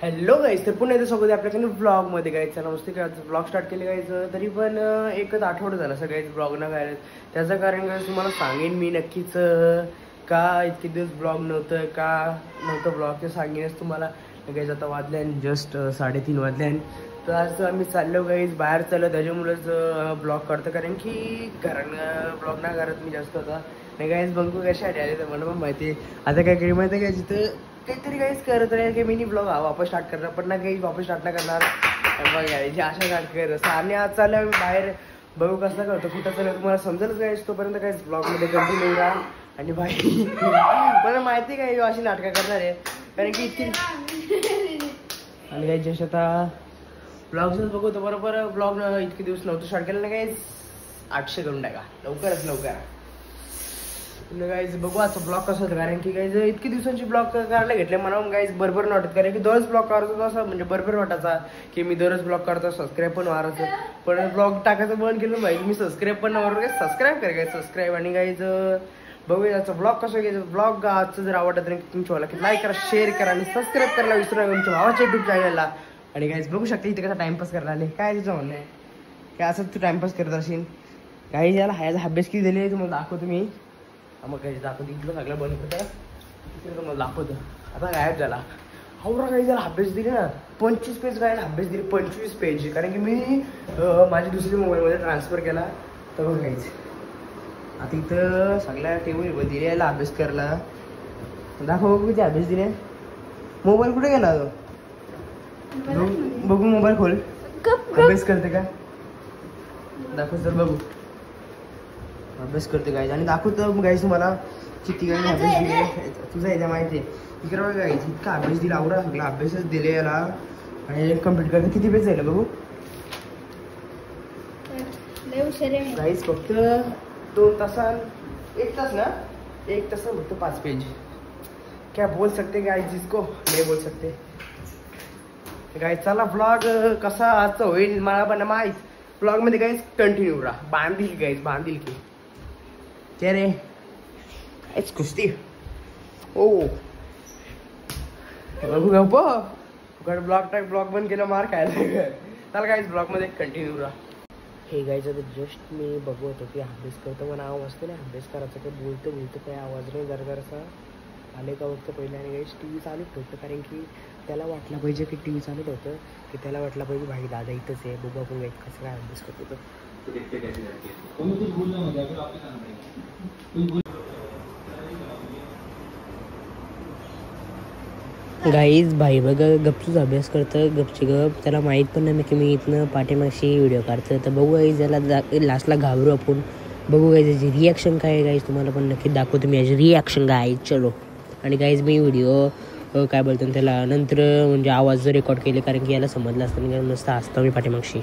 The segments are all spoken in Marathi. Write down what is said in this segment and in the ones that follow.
हॅलो गाईज, तर पुन्हा एकदा सोबत आपल्याकडे ब्लॉगमध्ये गायचं नमस्ते. काय ब्लॉग स्टार्ट केले गायचं तरी पण एकच आठवडा झाला सगळ्याच ब्लॉग न गायला. त्याचं कारण काय तुम्हाला सांगेन मी नक्कीच, का इतके दिवस ब्लॉग नव्हतं ब्लॉग ते सांगेनच तुम्हाला. गाईज आता वाजल्यान जस्ट 3:30 वाजल्यान. तर आज आम्ही चाललो गाईज, बाहेर चाललो त्याच्यामुळेच ब्लॉग करतो, कारण की ब्लॉग नाही करत मी जास्त आता. नाही गाईज बघू कशासाठी आले तर मला पण माहिती आहे. आता काय काही माहिती आहे का, जिथं काहीतरी काहीच करत राहील की मिनी ब्लॉग वापस स्टार्ट करणार, पण ना काही वापस स्टार्ट नाही करणार. बघा याची आशा स्टार्ट करत आणि आज चाललं आम्ही बाहेर, बघू कसं करतो कुठं चाललं तुम्हाला समजेलच गाईज. तोपर्यंत काहीच ब्लॉगमध्ये कंटिन्यू राहा. आणि बाई मला माहिती काय अशी नाटकं करणार आहे, कारण की इतकी आणि काही जस्ट आता ब्लॉगच बघू तर बरोबर ब्लॉग इतके दिवस नव्हतं स्टार्ट केलं ना गाईज. 800 करून टाका लवकर गाईज. बघू आता ब्लॉग कसं होतं, कारण की गाईज इतकी दिवसांची ब्लॉग करायला घेतले मला गाईज बरोबर नाही वाटत, कारण की दररोज ब्लॉग करतो असं म्हणजे बरोबर वाटायचा की मी दररोज ब्लॉग करतो, सबस्क्राईब पण वारायचं. पण ब्लॉग टाकायचं बंद केलं माहिती, मी सबस्क्राईब पण नाही सबस्क्राईब करा गाईज सबस्क्राईब. आणि गाईज बघूया याचा ब्लॉग कसं घ्यायचं. ब्लॉग आजचं जर आवडत तर तुमच्या मला की लाईक करा, शेअर करा आणि सबस्क्राईब करायला विसरू नका तुमच्या भावाच्या युट्यूब चॅनलला. आणि गाईज बघू शकते इथे कसा टाइमपास करायला आले. काय तुझं म्हणणं आहे की असं तू टाइमपास करत असेल. गाईज याला ह्याचा अभ्यास किती दिले तुम्हाला दाखवतो मी. मग काही दाखवतो इथलं सगळं बंद होतं तिकडे तुम्हाला दाखवतो. आता गायब झाला हवरा. काही त्याला अभ्यास दिले ना 25 पेज गायला अभ्यास दिले 25 पेज, कारण की मी माझ्या दुसऱ्या मोबाईलमध्ये ट्रान्सफर केला. तर बघ काहीच आता इथं सगळ्या टेबल दिले याला अभ्यास करायला. दाखव बघू किती अभ्यास दिले. मोबाईल कुठे गेला तो बघू, मोबाईल खोल अभ्यास करते का दाखव सर. बघू अभ्यास करते गाईज आणि दाखवतो गाईज तुम्हाला किती गाईज अभ्यास दिले. तुझा याचा माहिती आहे इकडे बघा गाईज इतका अभ्यास दिला आवडा सगळा अभ्यासच दिले याला. आणि कम्प्लीट करते किती पेज झालं बघू गाईज. फक्त 2 तासात 1 तास ना 1 तास फक्त 5 पेज. क्या बोल सकते गाईज जिसको नाही बोल सकते गाईज. चला ब्लॉग कसा आजचा होईल मला पण माहीत. ब्लॉग मध्ये गाईज कंटिन्यू राहा. बांधील गाईज बांधील की ते रे काहीच कुस्ती ओ बघू गप्प ब्लॉग बंद केलं मार खायला. चला गाईज ब्लॉग मध्ये कंटिन्यू राहा. हे गाईज आता जस्ट मी बघू होतो की अभ्यास करतो पण आवाज असतो ना अभ्यास करायचं काही बोलतो काही आवाज नाही जरा आले का बघतं पहिलं. आणि गाईज टी व्ही चालू ठेवतं, कारण की त्याला वाटलं पाहिजे की टी व्ही चालू ठेवतं की त्याला वाटलं पाहिजे भाई दादा इथंच आहे. बघू आपण गाईज कसं काय अभ्यास करतो. गाईज भाई बघा गपचूच अभ्यास करतं गपची गप. त्याला माहीत पण नाही की मी इथनं पाठीमागशी व्हिडिओ काढतो. तर बघू गाईज याला लास्टला घाबरू आपण. बघू गाईज याची रिॲक्शन काय आहे गाईज तुम्हाला पण नक्की दाखवतो मी याची रिॲक्शन गाईज. चलो. आणि गाईज मी व्हिडिओ काय बोलतो त्याला नंतर म्हणजे आवाज रेकॉर्ड केले, कारण की याला समजलं असतं नाही मस्त असतं मी पाठीमागशी.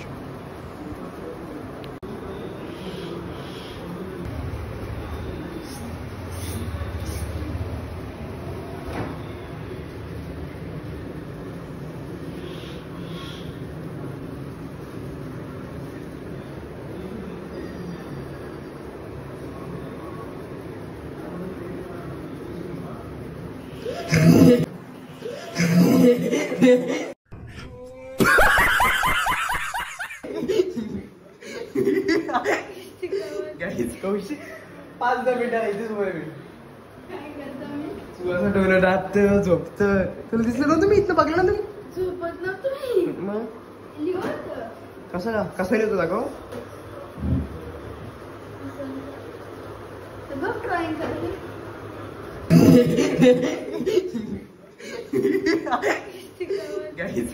कौशी 5-10 मिनिटं इथेच असं डोलं राहत झोपत. तुला दिसलं नव्हतं मी इथनं बघलं ना तुम्ही मग कसं लिहितो दाखव.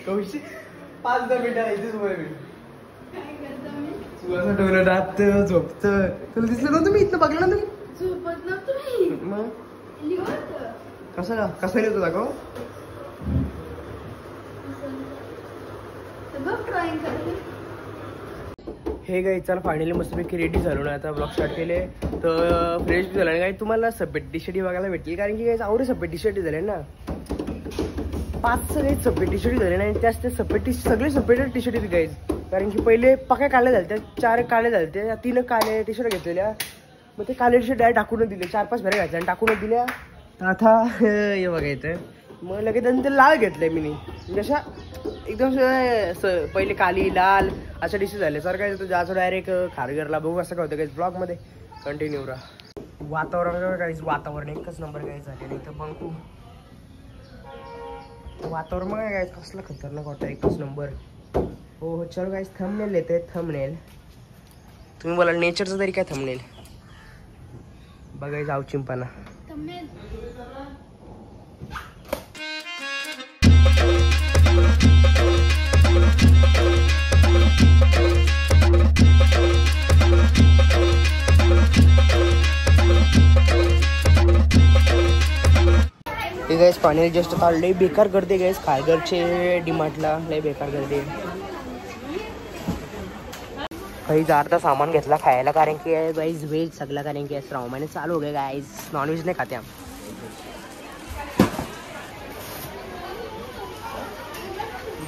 कौशी 5-10 मिनिटं इथेच असं डोलं राहत झोपत. तुला दिसलं नव्हतं मी इथनं बघलं ना तुम्ही मग कसं लिहितो दाखव. हे गाईज चला फायनली मस्तपैकी रेडी झालो ना. आता ब्लॉग स्टार्ट केले तर फ्रेश झाला. आणि काही तुम्हाला सफेद टी शर्ट बघायला भेटली, कारण की काही आवडे सफेद टी शर्ट झाले ना 5 सगळे सफेद टी शर्ट झाले. आणि त्याच ते सफेद सगळे सफेद टी शर्ट आहेत गाईज, कारण की पहिले पक्या काढल्या झाल्या 4 काढल्या झाल्या त्या 3 काळे टी शर्ट घेतलेल्या. मग ते काळे टी शर्ट डायरेक्ट टाकूनच दिले 4-5 फेऱ्या घ्यायच्या आणि टाकूनच दिल्या. आता हे बघा इथं मग लगेच नंतर लाल घेतलंय मी जशा एकदम पहिले काली लाल अशा डिशेस झाले सर काय जायचं डायरेक्ट खारघरला बघू असं काय होतं काही ब्लॉगमध्ये कंटिन्यू राहा. वातावरण काहीच वातावरण एकच नंबर काय झाले नाही तर बंकू वातावरण मग काय कसलं खतरनाक वाटतं एकच नंबर. हो चलो गाईस थंबनेल येते थंबनेल तुम्ही बोला नेचरचं तरी काय थंबनेल बघाय जाऊ चिंपाना. हे गाईस पाणी जस्ट आता लय बेकार करते गाईस खारघरचे डीमार्टला लय बेकार करते. काही अर्धा सामान घेतला खायला कारण की गाईज व्हेज सगळं कारण की श्रावण महिने चालू हो गए गाईज नॉनव्हेज नाही खाते आम.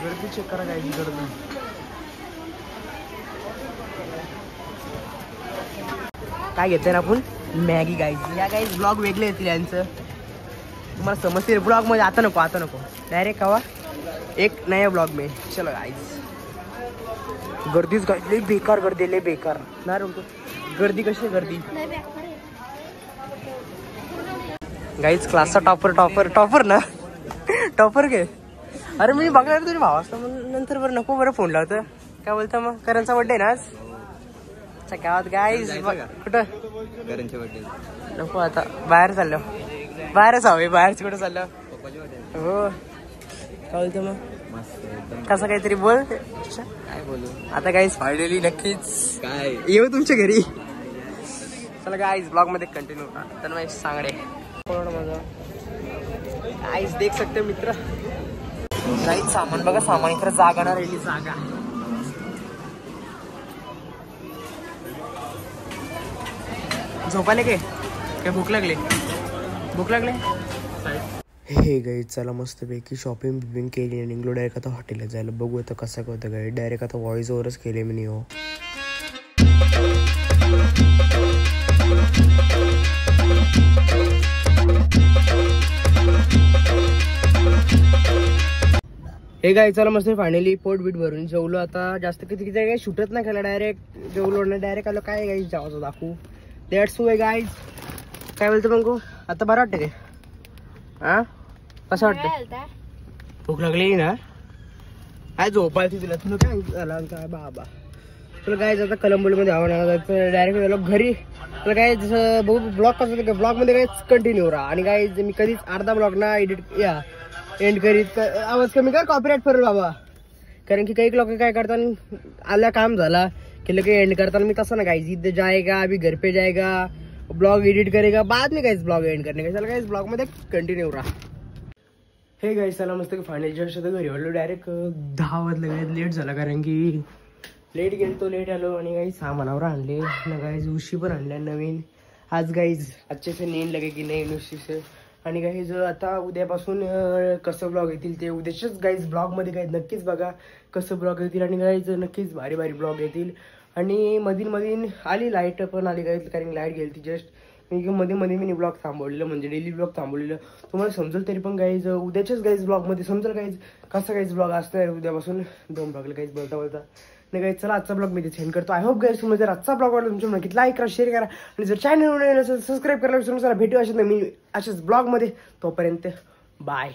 गर्दी चेक करा गाईज गर्दी. काय घेतोय ना आपण मॅगी गाईज या गाईज ब्लॉग वेगळे येतील यांचं तुम्हाला समजते ब्लॉग मध्ये आता नको डायरेक्ट हवा एक नया ब्लॉग में चलो गाईज. गर्दीच लय बेकार गर्दी लय बेकार ना रे गर्दी कशी गर्दी गाईज क्लासचा टॉपर ना टॉपर घे. अरे मी बघणार तुझ्या भाव असतं मग नंतर बरं नको बरं फोन लावतं काय बोलतं मग करणचा बड्डे ना आज गावात गाईज कुठं करणच्या बड्डे नको आता बाहेर चाललो बाहेरच हवे बाहेरच कुठं चाललं हो काय बोलतं मग कसं काहीतरी बोल काय बोलू आता गाईज फायनली नक्कीच काय येऊ तुमच्या घरी. चला गाईज ब्लॉग मध्ये कंटिन्यू तर मग सांगडे माझं गाईज देख सकते मित्र गाईज सामान बघा सामान इकडे जागा ना राहिली जागा. झोपाले काय भूक लागले हे गाईज चला मस्तपैकी शॉपिंग बिपिंग केली आणि निघलो डायरेक्ट आता हॉटेलला जायला बघू आता कसं काय होतं गाईड डायरेक्ट आता व्हॉइस ओव्हरच केले मी हो. हे गाय चला मस्त फायनली पोट बीट भरून जेवलो आता जास्त किती काही शूटच नाही केला डायरेक्ट जेवलो ना डायरेक्ट आलो काय गाईज जावं दाखवू दॅट्स वे गाईज. काय बोलतो मग आता बरं वाटतं काय हा कसं वाटतं भूक लागली ना काय झोपायची तुला काय झालं काय बाबा तुला काय आता कलंबोलीमध्ये हवं जायचं डायरेक्ट गेलो घरी तुला काय जसं बघू ब्लॉग कसं ब्लॉग मध्ये काय कंटिन्यू राहा आणि काय मी कधीच अर्धा ब्लॉग ना एडिट या एंड करीत आवाज कमी कर कॉपीराइट करेल बाबा कारण की काही लोक काय करतात आला काम झाला की लगे एंड करताना मी तसं ना गाइस इधर जाएगा अभी घर पे जाएगा ब्लॉग एडिट करेगा बाद में गाइस ब्लॉग एंड करने का चला गाइस ब्लॉग मध्ये कंटिन्यू रहा. हे गाइस चला मस्त फायनल जस्ट आता घरी आलो डायरेक्ट 10 वाजले गाइस लेट झाला कारण की लेट गेलो लेट आलो आणि गाइस सामानावर आणले ना गाइस उशी पण आणल्या नवीन आज गाइस अच्छे से नींद लगे की नाही उशी से आणि गाईज आता उद्यापासून कसं ब्लॉग येतील ते उद्याच्याच गाईज ब्लॉगमध्ये गाईज नक्कीच बघा कसं ब्लॉग येतील आणि गाईज नक्कीच भारी भारी ब्लॉग येतील. आणि मधीन आली लाईट पण आली गाईज कारण लाईट गेली ती जस्ट मी मध्ये मी ब्लॉग थांबवलेलं म्हणजे डेली ब्लॉग थांबवलेलं तुम्हाला समजेल तरी पण गाईज उद्याच्याच गाईज ब्लॉगमध्ये समजेल गाईज कसं गाईज ब्लॉग असणार उद्यापासून 2 ब्लॉगला गाईज बोलता नाही गाईज चला आजचा ब्लॉग मी ते सेंड करतो. आय होप गाईज तुम्हाला जर आजचा ब्लॉग आवडला तुमच्या नक्की लाईक करा शेअर करा आणि जर चॅनल सबस्क्राईब करायला विसरू नका. भेटू अशाच ब्लॉगमध्ये तोपर्यंत बाय.